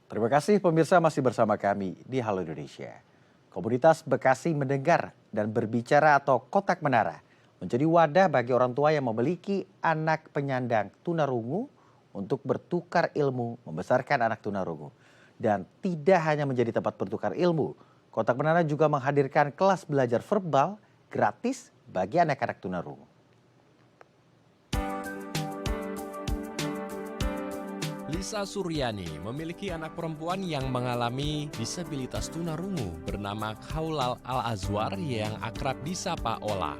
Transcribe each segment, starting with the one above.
Terima kasih pemirsa masih bersama kami di Halo Indonesia. Komunitas Bekasi Mendengar dan Berbicara atau Kotak Menara menjadi wadah bagi orang tua yang memiliki anak penyandang tunarungu untuk bertukar ilmu membesarkan anak tunarungu. Dan tidak hanya menjadi tempat bertukar ilmu, Kotak Menara juga menghadirkan kelas belajar verbal gratis bagi anak-anak tunarungu. Lisa Suryani memiliki anak perempuan yang mengalami disabilitas tunarungu bernama Kaulal Al-Azwar yang akrab disapa Ola.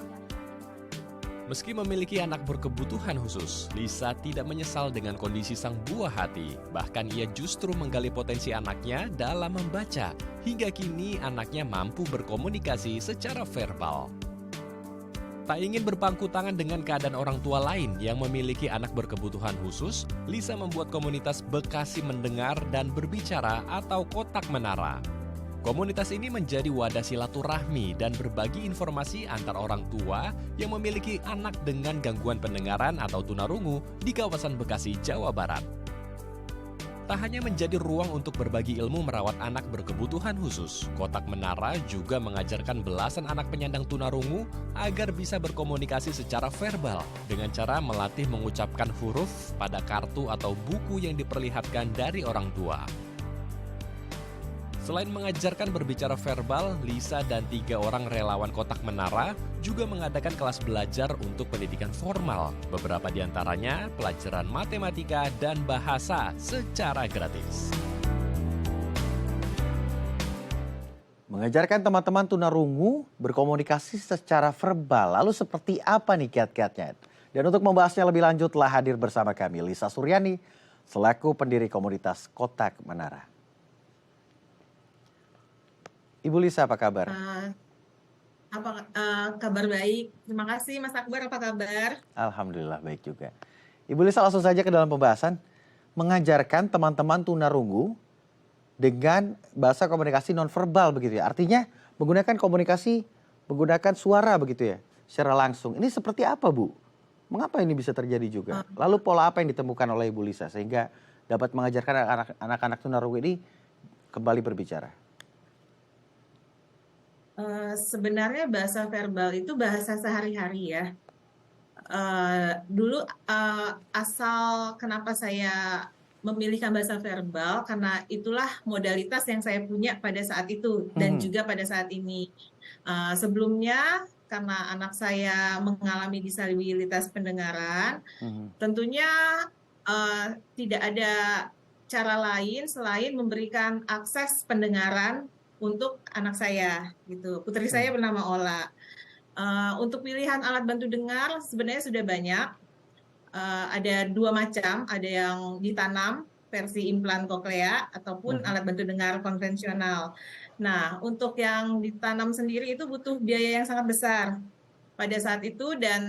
Meski memiliki anak berkebutuhan khusus, Lisa tidak menyesal dengan kondisi sang buah hati. Bahkan ia justru menggali potensi anaknya dalam membaca. Hingga kini anaknya mampu berkomunikasi secara verbal. Tak ingin berpangku tangan dengan keadaan orang tua lain yang memiliki anak berkebutuhan khusus, Lisa membuat komunitas Bekasi Mendengar dan Berbicara atau Kotak Menara. Komunitas ini menjadi wadah silaturahmi dan berbagi informasi antar orang tua yang memiliki anak dengan gangguan pendengaran atau tunarungu di kawasan Bekasi, Jawa Barat. Tak hanya menjadi ruang untuk berbagi ilmu merawat anak berkebutuhan khusus, Kotak Menara juga mengajarkan belasan anak penyandang tunarungu agar bisa berkomunikasi secara verbal dengan cara melatih mengucapkan huruf pada kartu atau buku yang diperlihatkan dari orang tua. Selain mengajarkan berbicara verbal, Lisa dan 3 orang relawan Kotak Menara juga mengadakan kelas belajar untuk pendidikan formal. Beberapa di antaranya pelajaran matematika dan bahasa secara gratis. Mengajarkan teman-teman tunarungu berkomunikasi secara verbal. Lalu seperti apa nih kiat-kiatnya? Dan untuk membahasnya lebih lanjut telah hadir bersama kami Lisa Suryani selaku pendiri komunitas Kotak Menara. Ibu Lisa, apa kabar? Kabar baik. Terima kasih Mas Akbar, apa kabar? Alhamdulillah baik juga. Ibu Lisa, langsung saja ke dalam pembahasan. Mengajarkan teman-teman tunarungu dengan bahasa komunikasi nonverbal begitu ya. Artinya menggunakan komunikasi, menggunakan suara begitu ya, secara langsung. Ini seperti apa, Bu? Mengapa ini bisa terjadi juga? Lalu pola apa yang ditemukan oleh Ibu Lisa sehingga dapat mengajarkan anak-anak tunarungu ini kembali berbicara? Sebenarnya bahasa verbal itu bahasa sehari-hari ya. Dulu asal kenapa saya memilihkan bahasa verbal karena itulah modalitas yang saya punya pada saat itu dan juga pada saat ini. Sebelumnya karena anak saya mengalami disabilitas pendengaran, tentunya tidak ada cara lain selain memberikan akses pendengaran untuk anak saya gitu. Putri saya bernama Ola. Untuk pilihan alat bantu dengar sebenarnya sudah banyak. Ada 2 macam, ada yang ditanam versi implan koklea ataupun alat bantu dengar konvensional. Nah, untuk yang ditanam sendiri itu butuh biaya yang sangat besar pada saat itu dan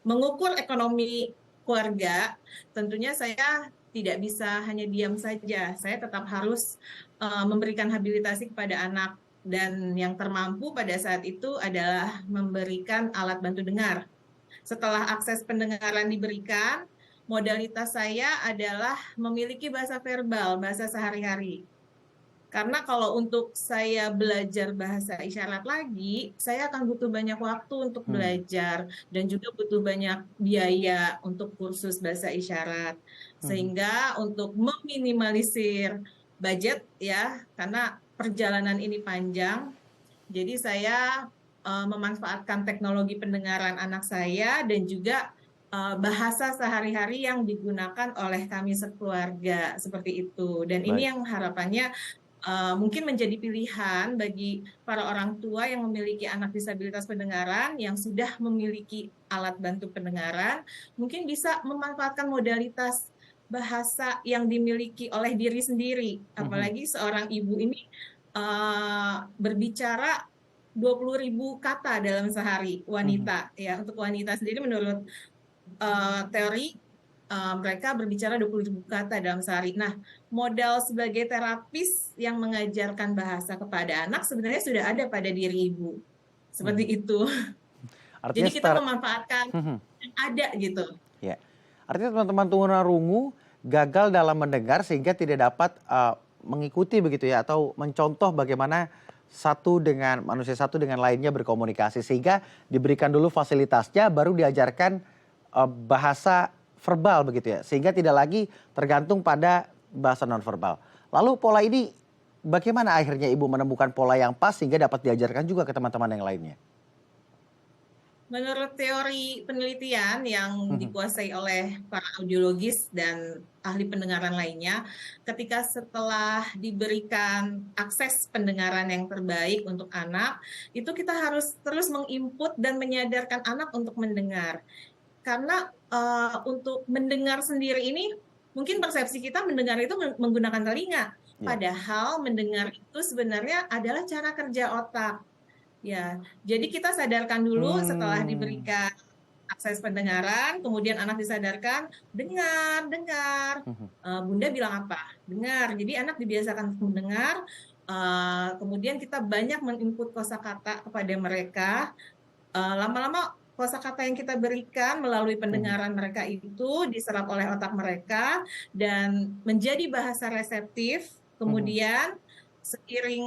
mengukur ekonomi keluarga, tentunya saya tidak bisa hanya diam saja. Saya tetap harus memberikan habilitasi kepada anak dan yang termampu pada saat itu adalah memberikan alat bantu dengar. Setelah akses pendengaran diberikan, modalitas saya adalah memiliki bahasa verbal, bahasa sehari-hari. Karena kalau untuk saya belajar bahasa isyarat lagi, saya akan butuh banyak waktu untuk belajar dan juga butuh banyak biaya untuk kursus bahasa isyarat. Sehingga untuk meminimalisir budget ya, karena perjalanan ini panjang, jadi saya memanfaatkan teknologi pendengaran anak saya dan juga bahasa sehari-hari yang digunakan oleh kami sekeluarga seperti itu. Dan ini yang harapannya mungkin menjadi pilihan bagi para orang tua yang memiliki anak disabilitas pendengaran yang sudah memiliki alat bantu pendengaran, mungkin bisa memanfaatkan modalitas bahasa yang dimiliki oleh diri sendiri. Apalagi seorang ibu ini berbicara 20.000 kata dalam sehari, wanita ya. Untuk wanita sendiri menurut teori mereka berbicara 20.000 kata dalam sehari. Nah, modal sebagai terapis yang mengajarkan bahasa kepada anak sebenarnya sudah ada pada diri ibu. Seperti itu. Artinya Jadi kita memanfaatkan yang ada gitu. Ya. Artinya teman-teman tunarungu gagal dalam mendengar sehingga tidak dapat mengikuti begitu ya, atau mencontoh bagaimana manusia satu dengan lainnya berkomunikasi, sehingga diberikan dulu fasilitasnya baru diajarkan bahasa verbal begitu ya, sehingga tidak lagi tergantung pada bahasa nonverbal. Lalu pola ini bagaimana akhirnya Ibu menemukan pola yang pas sehingga dapat diajarkan juga ke teman-teman yang lainnya? Menurut teori penelitian yang dikuasai oleh para audiologis dan ahli pendengaran lainnya, ketika setelah diberikan akses pendengaran yang terbaik untuk anak, itu kita harus terus menginput dan menyadarkan anak untuk mendengar. Karena untuk mendengar sendiri ini, mungkin persepsi kita mendengar itu menggunakan telinga. Padahal mendengar itu sebenarnya adalah cara kerja otak. Ya, jadi kita sadarkan dulu setelah diberikan akses pendengaran, kemudian anak disadarkan, dengar. Bunda bilang apa? Dengar. Jadi anak dibiasakan untuk mendengar, kemudian kita banyak menginput kosakata kepada mereka. Lama-lama kosakata yang kita berikan melalui pendengaran mereka itu diserap oleh otak mereka dan menjadi bahasa reseptif, kemudian seiring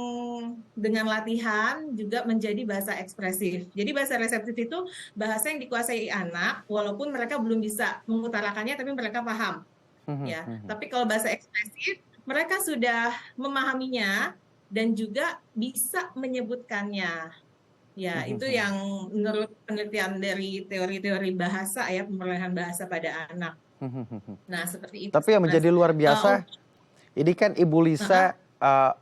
dengan latihan juga menjadi bahasa ekspresif. Jadi bahasa reseptif itu bahasa yang dikuasai anak walaupun mereka belum bisa mengutarakannya tapi mereka paham. Ya. Tapi kalau bahasa ekspresif mereka sudah memahaminya dan juga bisa menyebutkannya. Ya, itu yang menurut penelitian dari teori-teori bahasa ya, pemerolehan bahasa pada anak. Nah, seperti itu. Tapi yang menjadi luar biasa, ini kan Ibu Lisa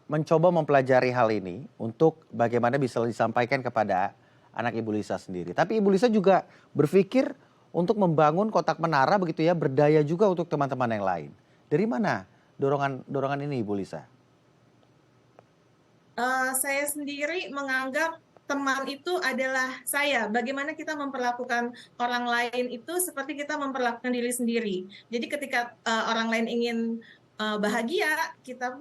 mencoba mempelajari hal ini untuk bagaimana bisa disampaikan kepada anak Ibu Lisa sendiri. Tapi Ibu Lisa juga berpikir untuk membangun kotak menara begitu ya, berdaya juga untuk teman-teman yang lain. Dari mana dorongan ini Ibu Lisa? Saya sendiri menganggap teman itu adalah saya. Bagaimana kita memperlakukan orang lain itu seperti kita memperlakukan diri sendiri. Jadi ketika orang lain ingin bahagia, kita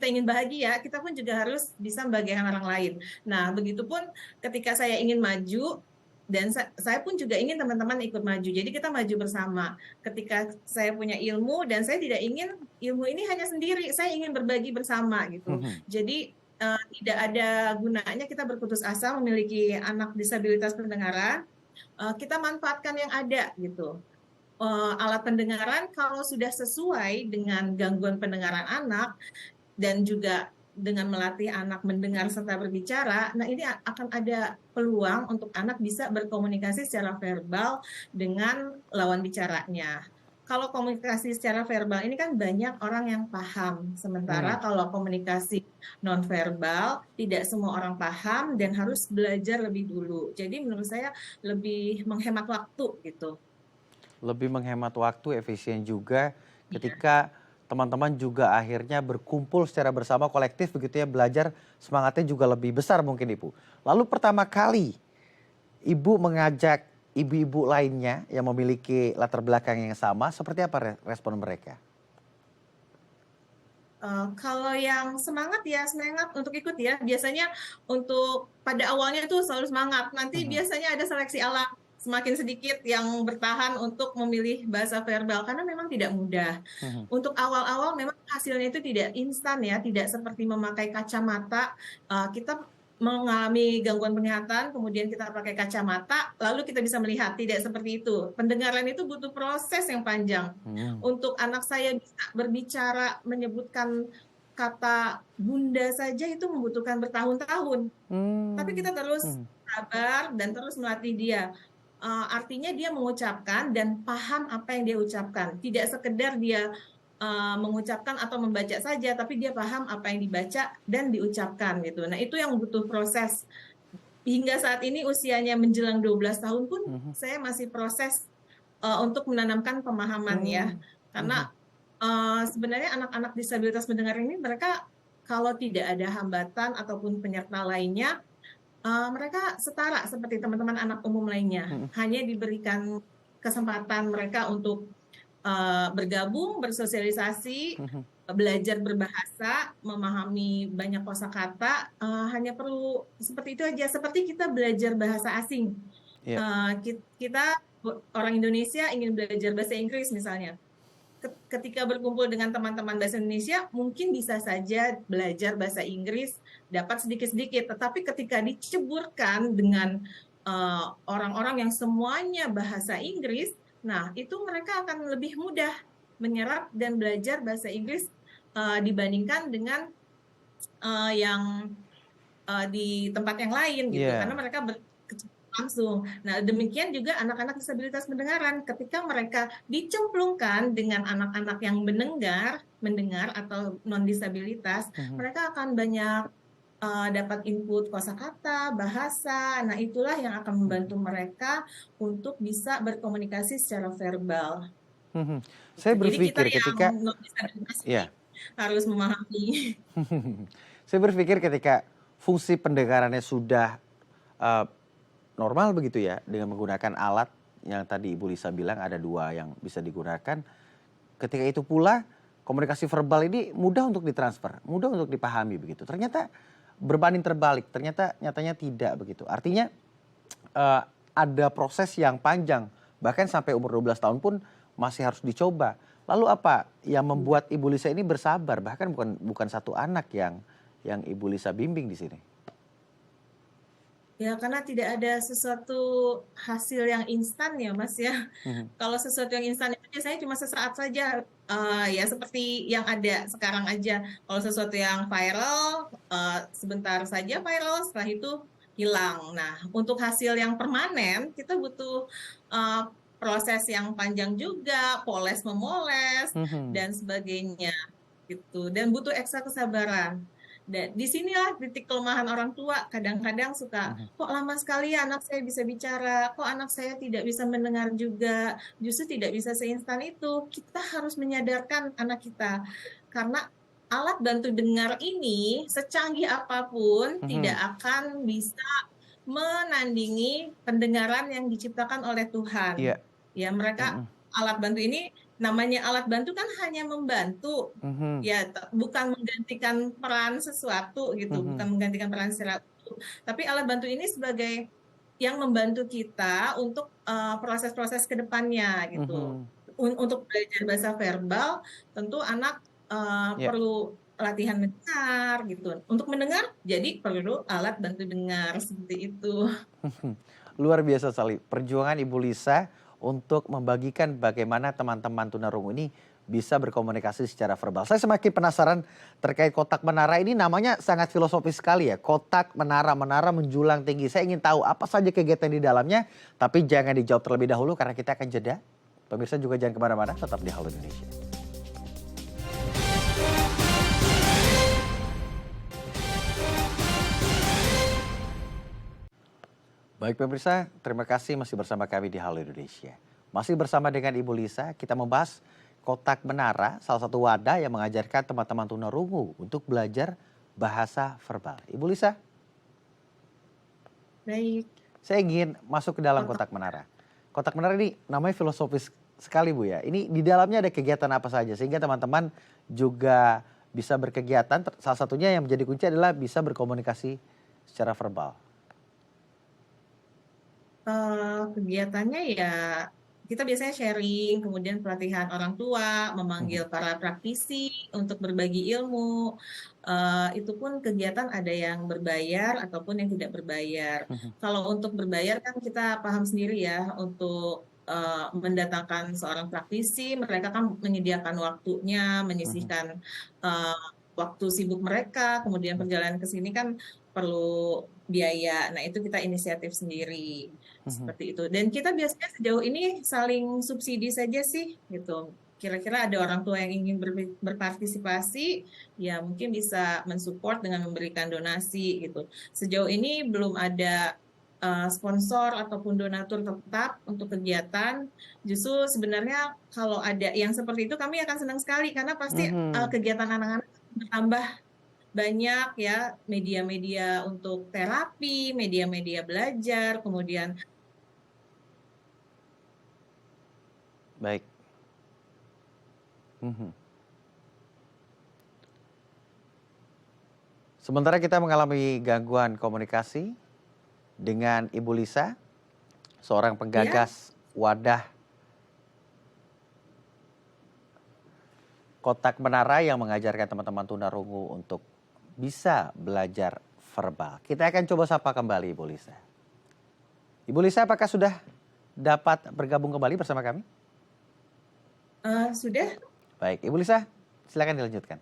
ingin bahagia, kita pun juga harus bisa membahagiakan orang lain. Nah, begitupun ketika saya ingin maju, dan saya pun juga ingin teman-teman ikut maju. Jadi kita maju bersama. Ketika saya punya ilmu dan saya tidak ingin ilmu ini hanya sendiri, saya ingin berbagi bersama gitu. Jadi tidak ada gunanya kita berputus asa memiliki anak disabilitas pendengaran. Kita manfaatkan yang ada gitu. Alat pendengaran kalau sudah sesuai dengan gangguan pendengaran anak dan juga dengan melatih anak mendengar serta berbicara, nah ini akan ada peluang untuk anak bisa berkomunikasi secara verbal dengan lawan bicaranya. Kalau komunikasi secara verbal ini kan banyak orang yang paham, sementara kalau komunikasi nonverbal tidak semua orang paham dan harus belajar lebih dulu. Jadi menurut saya lebih menghemat waktu gitu. Lebih menghemat waktu, efisien juga ketika teman-teman juga akhirnya berkumpul secara bersama kolektif begitu ya, belajar semangatnya juga lebih besar mungkin Ibu. Lalu pertama kali Ibu mengajak ibu-ibu lainnya yang memiliki latar belakang yang sama, seperti apa respon mereka? Kalau yang semangat ya semangat untuk ikut ya. Biasanya untuk pada awalnya tuh selalu semangat. Nanti biasanya ada seleksi alam. Semakin sedikit yang bertahan untuk memilih bahasa verbal karena memang tidak mudah. Untuk awal-awal memang hasilnya itu tidak instan ya, tidak seperti memakai kacamata. Kita mengalami gangguan penglihatan, kemudian kita pakai kacamata, lalu kita bisa melihat. Tidak seperti itu. Pendengaran itu butuh proses yang panjang. Untuk anak saya bisa berbicara, menyebutkan kata bunda saja itu membutuhkan bertahun-tahun. Tapi kita terus sabar dan terus melatih dia. Artinya dia mengucapkan dan paham apa yang dia ucapkan. Tidak sekedar dia mengucapkan atau membaca saja, tapi dia paham apa yang dibaca dan diucapkan gitu. Nah, itu yang butuh proses. Hingga saat ini usianya menjelang 12 tahun pun saya masih proses untuk menanamkan pemahaman ya. Karena sebenarnya anak-anak disabilitas mendengar ini mereka kalau tidak ada hambatan ataupun penyerta lainnya, mereka setara seperti teman-teman anak umum lainnya. Hanya diberikan kesempatan mereka untuk bergabung, bersosialisasi, belajar berbahasa, memahami banyak kosakata, hanya perlu seperti itu aja. Seperti kita belajar bahasa asing. Kita orang Indonesia ingin belajar bahasa Inggris misalnya. ketika berkumpul dengan teman-teman bahasa Indonesia, mungkin bisa saja belajar bahasa Inggris dapat sedikit-sedikit, tetapi ketika diceburkan dengan orang-orang yang semuanya bahasa Inggris, nah itu mereka akan lebih mudah menyerap dan belajar bahasa Inggris dibandingkan dengan yang di tempat yang lain gitu, karena Iya. mereka langsung. Nah, demikian juga anak-anak disabilitas pendengaran, ketika mereka dicemplungkan dengan anak-anak yang mendengar atau non disabilitas, Mhm. mereka akan banyak dapat input kosakata, bahasa. Nah, itulah yang akan Mhm. membantu mereka untuk bisa berkomunikasi secara verbal. Mhm. Gitu. Saya Jadi kita berpikir yang ketika non disabilitas ini ya. harus memahami. Saya berpikir ketika fungsi pendengarannya sudah, eee, normal begitu ya, dengan menggunakan alat yang tadi Ibu Lisa bilang ada 2 yang bisa digunakan, ketika itu pula komunikasi verbal ini mudah untuk ditransfer, mudah untuk dipahami begitu. Ternyata berbanding terbalik, ternyata nyatanya tidak begitu. Artinya, eee, ada proses yang panjang, bahkan sampai umur 12 tahun pun masih harus dicoba. Lalu apa yang membuat Ibu Lisa ini bersabar? Bahkan bukan satu anak yang Ibu Lisa bimbing di sini? Ya, karena tidak ada sesuatu hasil yang instan ya, Mas ya. Mhm. Kalau sesuatu yang instan itu biasanya cuma sesaat saja, ya seperti yang ada sekarang aja. Kalau sesuatu yang viral, sebentar saja viral, setelah itu hilang. Nah, untuk hasil yang permanen, kita butuh eee, proses yang panjang juga, poles-memoles, Mhm. dan sebagainya, gitu. Dan butuh ekstra kesabaran. Dan di sinilah titik kelemahan orang tua, kadang-kadang suka, Mhm. "Kok lama sekali ya anak saya bisa bicara? Kok anak saya tidak bisa mendengar juga?" Justru tidak bisa seinstan itu. Kita harus menyadarkan anak kita, karena alat bantu dengar ini secanggih apapun tidak Mhm. akan bisa menandingi pendengaran yang diciptakan oleh Tuhan. Iya. Ya, mereka Mhm. alat bantu ini, namanya alat bantu kan hanya membantu, Mhm. ya bukan menggantikan peran sesuatu gitu, bukan Mhm. menggantikan peran sesuatu. Tapi alat bantu ini sebagai yang membantu kita untuk proses-proses ke depannya gitu. Mhm. Untuk belajar bahasa verbal, tentu anak Iya. perlu latihan mendengar gitu. Untuk mendengar, jadi perlu alat bantu dengar seperti itu. Mhm. Luar biasa sekali perjuangan Ibu Lisa untuk membagikan bagaimana teman-teman tunarungu ini bisa berkomunikasi secara verbal. Saya semakin penasaran terkait kotak menara ini, namanya sangat filosofis sekali ya. Kotak menara, menara menjulang tinggi. Saya ingin tahu apa saja kegiatan di dalamnya, tapi jangan dijawab terlebih dahulu karena kita akan jeda. Pemirsa juga jangan kemana-mana, tetap di Halo Indonesia. Baik pemirsa, terima kasih masih bersama kami di Halo Indonesia. Masih bersama dengan Ibu Lisa, kita membahas kotak menara, salah satu wadah yang mengajarkan teman-teman tunarungu untuk belajar bahasa verbal. Ibu Lisa, Baik, saya ingin masuk ke dalam kotak. kotak menara. Kotak menara ini namanya filosofis sekali Bu ya. Ini di dalamnya ada kegiatan apa saja sehingga teman-teman juga bisa berkegiatan. Salah satunya yang menjadi kunci adalah bisa berkomunikasi secara verbal. Kegiatannya ya kita biasanya sharing, kemudian pelatihan orang tua, Mhm. memanggil para praktisi untuk berbagi ilmu. Itu pun kegiatan ada yang berbayar ataupun yang tidak berbayar. Mhm. Kalau untuk berbayar kan kita paham sendiri ya, untuk mendatangkan seorang praktisi, mereka kan menyediakan waktunya, Mhm. menyisihkan eee, waktu sibuk mereka, kemudian perjalanan ke sini kan perlu biaya. Nah, itu kita inisiatif sendiri. Mhm. Seperti itu. Dan kita biasanya sejauh ini saling subsidi saja sih, gitu. Kira-kira ada orang tua yang ingin berpartisipasi, ya mungkin bisa mensupport dengan memberikan donasi gitu. Sejauh ini belum ada sponsor ataupun donatur tetap untuk kegiatan. Justru sebenarnya kalau ada yang seperti itu kami akan senang sekali karena pasti Mhm. kegiatan anak-anak bertambah banyak ya, media-media untuk terapi, media-media belajar, kemudian Baik. Mhm. Sementara kita mengalami gangguan komunikasi dengan Ibu Lisa, seorang ya. penggagas wadah kotak menara yang mengajarkan teman-teman tunarungu untuk bisa belajar verbal. Kita akan coba sapa kembali Ibu Lisa. Ibu Lisa, apakah sudah dapat bergabung kembali bersama kami? Sudah. Baik, Ibu Lisa, silakan dilanjutkan.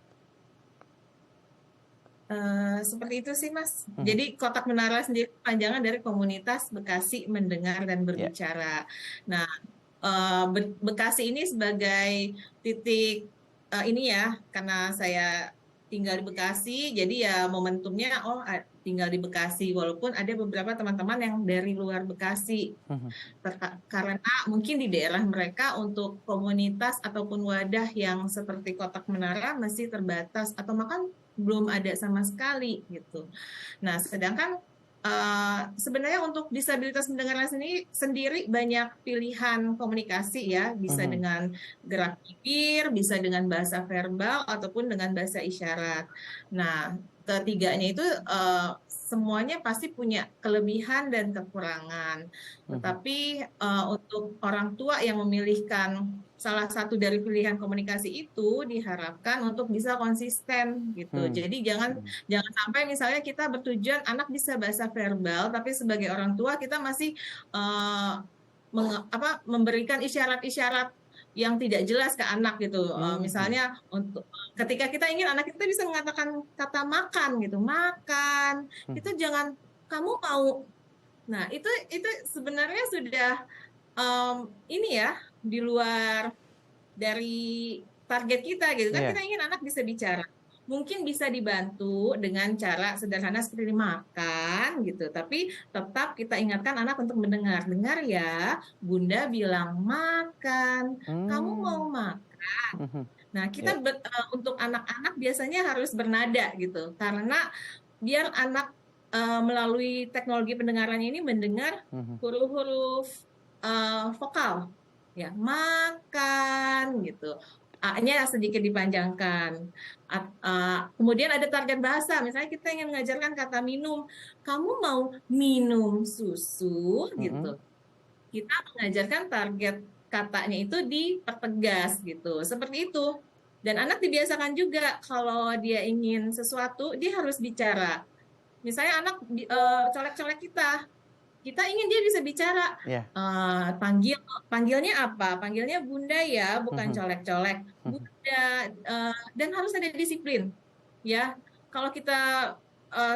Seperti itu sih Mas. Jadi kotak menara sendiri panjangan dari komunitas Bekasi mendengar dan berbicara. Nah, Bekasi ini sebagai titik ini ya, karena saya tinggal di Bekasi, jadi ya momentumnya tinggal di Bekasi, walaupun ada beberapa teman-teman yang dari luar Bekasi. Karena mungkin di daerah mereka untuk komunitas ataupun wadah yang seperti kotak menara masih terbatas atau bahkan belum ada sama sekali gitu. Nah, sedangkan sebenarnya untuk disabilitas pendengaran sendiri banyak pilihan komunikasi ya, bisa dengan gerak bibir, bisa dengan bahasa verbal ataupun dengan bahasa isyarat. Nah, ketiganya itu semuanya pasti punya kelebihan dan kekurangan. Tetapi untuk orang tua yang memilihkan salah satu dari pilihan komunikasi itu diharapkan untuk bisa konsisten gitu. Jadi jangan sampai misalnya kita bertujuan anak bisa bahasa verbal, tapi sebagai orang tua kita masih memberikan isyarat-isyarat yang tidak jelas ke anak gitu. Misalnya untuk ketika kita ingin anak kita bisa mengatakan kata makan gitu, makan, itu jangan kamu mau. Nah, itu sebenarnya sudah ini ya, di luar dari target kita gitu kan. Kita ingin anak bisa bicara. Mungkin bisa dibantu dengan cara sederhana seperti makan gitu, tapi tetap kita ingatkan anak untuk mendengar. Dengar ya, Bunda bilang makan, kamu mau makan. Nah, kita untuk anak-anak biasanya harus bernada gitu, karena biar anak melalui teknologi pendengaran ini mendengar huruf-huruf vokal, ya makan gitu. A-nya sedikit dipanjangkan. Kemudian ada target bahasa, misalnya kita ingin mengajarkan kata minum, kamu mau minum susu gitu. Kita mengajarkan target katanya itu dipertegas gitu, seperti itu. Dan anak dibiasakan juga kalau dia ingin sesuatu, dia harus bicara. Misalnya anak colek-colek kita ingin dia bisa bicara. Panggilnya apa? Panggilnya Bunda ya, bukan colek-colek. Bunda, dan harus ada disiplin. Ya, kalau kita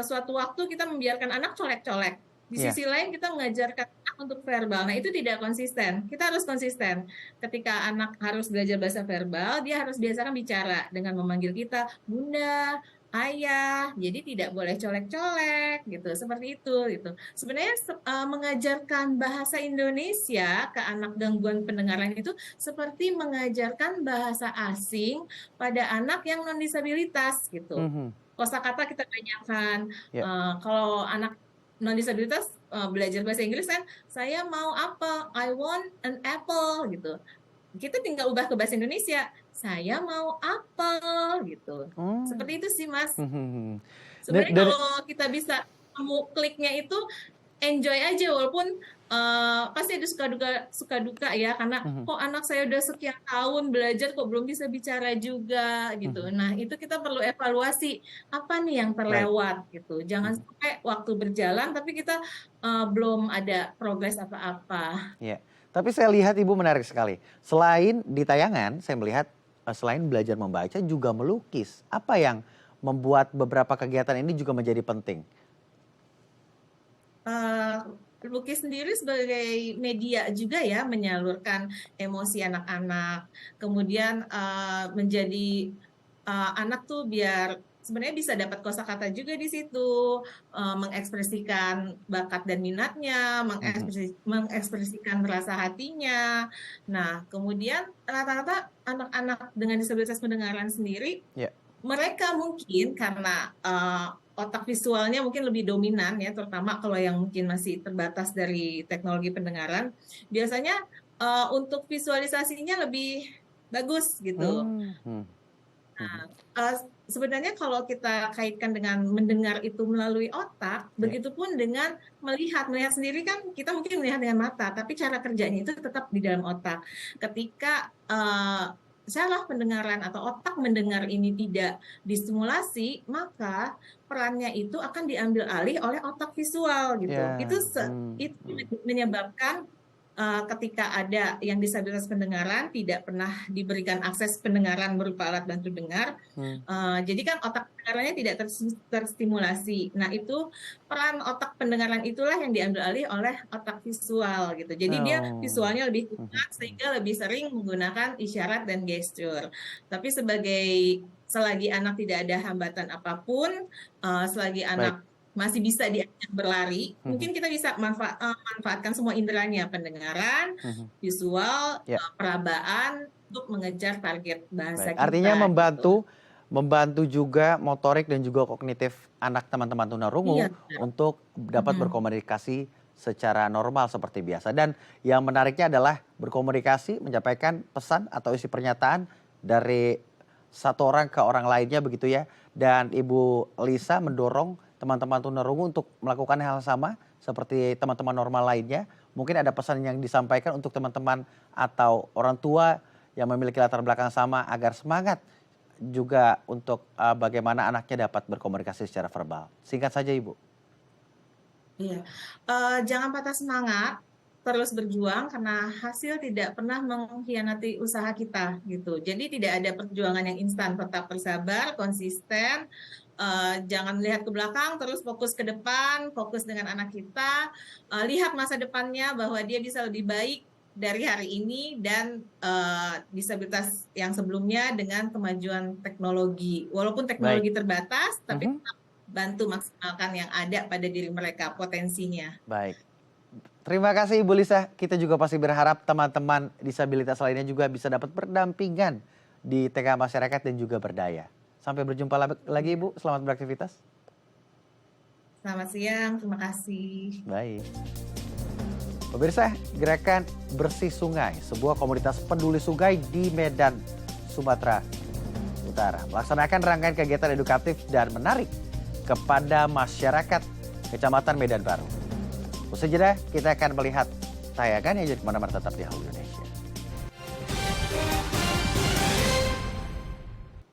suatu waktu kita membiarkan anak colek-colek, di sisi lain kita mengajarkan anak untuk verbal. Nah, itu tidak konsisten. Kita harus konsisten. Ketika anak harus belajar bahasa verbal, dia harus biasakan bicara dengan memanggil kita Bunda, Ayah, jadi tidak boleh colek-colek gitu, seperti itu gitu. Sebenarnya mengajarkan bahasa Indonesia ke anak gangguan pendengaran itu seperti mengajarkan bahasa asing pada anak yang non disabilitas gitu. Kosakata kita tanyakan, kalau anak non disabilitas belajar bahasa Inggris kan, saya mau apel, I want an apple gitu. Kita tinggal ubah ke bahasa Indonesia, saya mau apel gitu. Seperti itu sih Mas. Sebenarnya kalau kita bisa kliknya itu enjoy aja, walaupun pasti ada suka duka ya, karena kok anak saya udah sekian tahun belajar kok belum bisa bicara juga gitu. Nah, itu kita perlu evaluasi apa nih yang terlewat gitu. Jangan sampai waktu berjalan tapi kita belum ada progres apa-apa. Tapi saya lihat Ibu menarik sekali. Selain di tayangan, saya melihat selain belajar membaca juga melukis. Apa yang membuat beberapa kegiatan ini juga menjadi penting? Lukis sendiri sebagai media juga ya, menyalurkan emosi anak-anak. Kemudian menjadi anak tuh biar sebenarnya bisa dapat kosakata juga di situ, mengekspresikan bakat dan minatnya, mengekspresikan rasa hatinya. Nah, kemudian rata-rata anak-anak dengan disabilitas pendengaran sendiri, mereka mungkin karena otak visualnya mungkin lebih dominan ya, terutama kalau yang mungkin masih terbatas dari teknologi pendengaran, biasanya untuk visualisasinya lebih bagus gitu. Nah, sebenarnya kalau kita kaitkan dengan mendengar itu melalui otak, begitupun dengan melihat sendiri kan kita mungkin melihat dengan mata, tapi cara kerjanya itu tetap di dalam otak. Ketika syaraf pendengaran atau otak mendengar ini tidak distimulasi, maka perannya itu akan diambil alih oleh otak visual gitu. Ya. Itu menyebabkan ketika ada yang disabilitas pendengaran tidak pernah diberikan akses pendengaran berupa alat bantu dengar, jadi kan otak pendengarannya tidak terstimulasi. Nah, itu peran otak pendengaran itulah yang diambil alih oleh otak visual gitu. Jadi dia visualnya lebih kuat sehingga lebih sering menggunakan isyarat dan gestur. Tapi selagi anak tidak ada hambatan apapun, selagi anak masih bisa diajak berlari, mungkin kita bisa manfaatkan semua inderanya, pendengaran, visual, perabaan untuk mengejar target bahasa kita. Artinya membantu juga motorik dan juga kognitif anak teman-teman tunarungu untuk dapat berkomunikasi secara normal seperti biasa. Dan yang menariknya adalah berkomunikasi, menyampaikan pesan atau isi pernyataan dari satu orang ke orang lainnya begitu ya. Dan Ibu Lisa mendorong teman-teman tunarungu untuk melakukan hal sama seperti teman-teman normal lainnya. Mungkin ada pesan yang disampaikan untuk teman-teman atau orang tua yang memiliki latar belakang sama agar semangat juga untuk bagaimana anaknya dapat berkomunikasi secara verbal. Singkat saja Ibu. Iya, jangan patah semangat, terus berjuang karena hasil tidak pernah mengkhianati usaha kita gitu. Jadi tidak ada perjuangan yang instan, tetap bersabar, konsisten. Jangan lihat ke belakang, terus fokus ke depan, fokus dengan anak kita, lihat masa depannya bahwa dia bisa lebih baik dari hari ini dan disabilitas yang sebelumnya dengan kemajuan teknologi. Walaupun teknologi terbatas, tapi tetap bantu maksimalkan yang ada pada diri mereka, potensinya. Baik. Terima kasih Ibu Lisa. Kita juga pasti berharap teman-teman disabilitas lainnya juga bisa dapat berdampingan di tengah masyarakat dan juga berdaya. Sampai berjumpa lagi Ibu, selamat beraktivitas. Selamat siang, terima kasih. Baik. Pemirsa, gerakan Bersih Sungai, sebuah komunitas peduli sungai di Medan, Sumatera Utara, melaksanakan rangkaian kegiatan edukatif dan menarik kepada masyarakat Kecamatan Medan Baru. Usai jeda, kita akan melihat tayangan yang jadi kemana-mana tetap di Halo Indonesia.